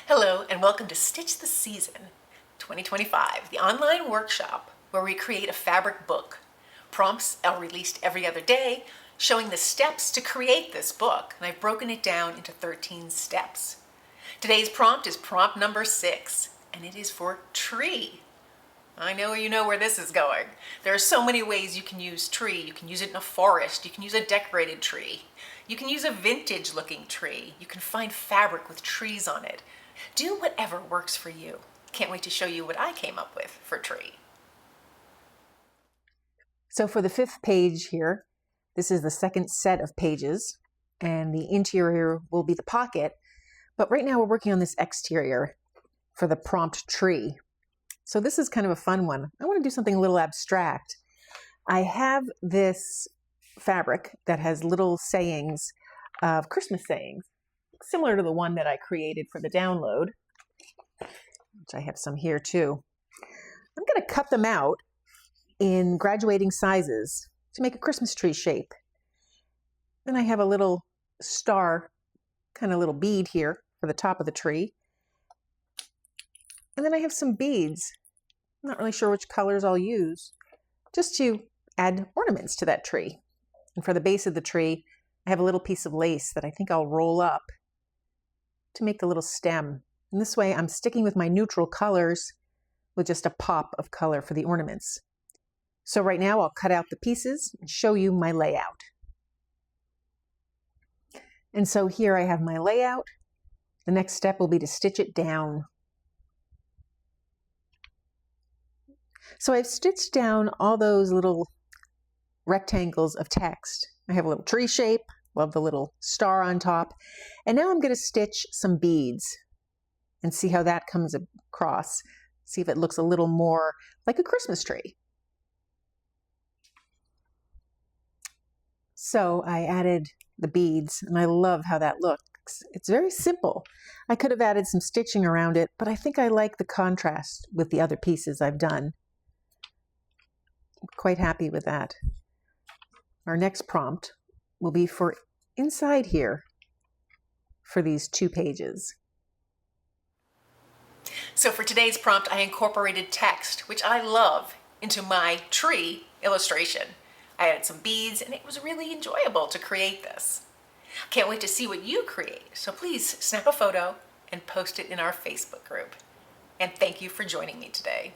Hello and welcome to Stitch the Season 2025, the online workshop where we create a fabric book. Prompts are released every other day showing the steps to create this book, and I've broken it down into 13 steps. Today's prompt is prompt number 6, and it is for tree. I know you know where this is going. There are so many ways you can use tree. You can use it in a forest. You can use a decorated tree. You can use a vintage looking tree. You can find fabric with trees on it. Do whatever works for you. Can't wait to show you what I came up with for tree. So for the 5th page here, this is the second set of pages, and the interior will be the pocket. But right now we're working on this exterior for the prompt tree. So this is kind of a fun one. I want to do something a little abstract. I have this fabric that has little sayings of Christmas sayings, similar to the one that I created for the download, which I have some here too. I'm going to cut them out in graduating sizes to make a Christmas tree shape. Then I have a little star, kind of little bead here for the top of the tree. And then I have some beads. I'm not really sure which colors I'll use, just to add ornaments to that tree. And for the base of the tree, I have a little piece of lace that I think I'll roll up to make the little stem. And this way I'm sticking with my neutral colors with just a pop of color for the ornaments. So right now I'll cut out the pieces and show you my layout. And so here I have my layout. The next step will be to stitch it down. So I've stitched down all those little rectangles of text. I have a little tree shape, love the little star on top. And now I'm going to stitch some beads and see how that comes across. See if it looks a little more like a Christmas tree. So I added the beads, and I love how that looks. It's very simple. I could have added some stitching around it, but I think I like the contrast with the other pieces I've done. I'm quite happy with that. Our next prompt will be for inside here for these 2 pages. So for today's prompt, I incorporated text, which I love, into my tree illustration. I added some beads, and it was really enjoyable to create this. Can't wait to see what you create, so please snap a photo and post it in our Facebook group. And thank you for joining me today.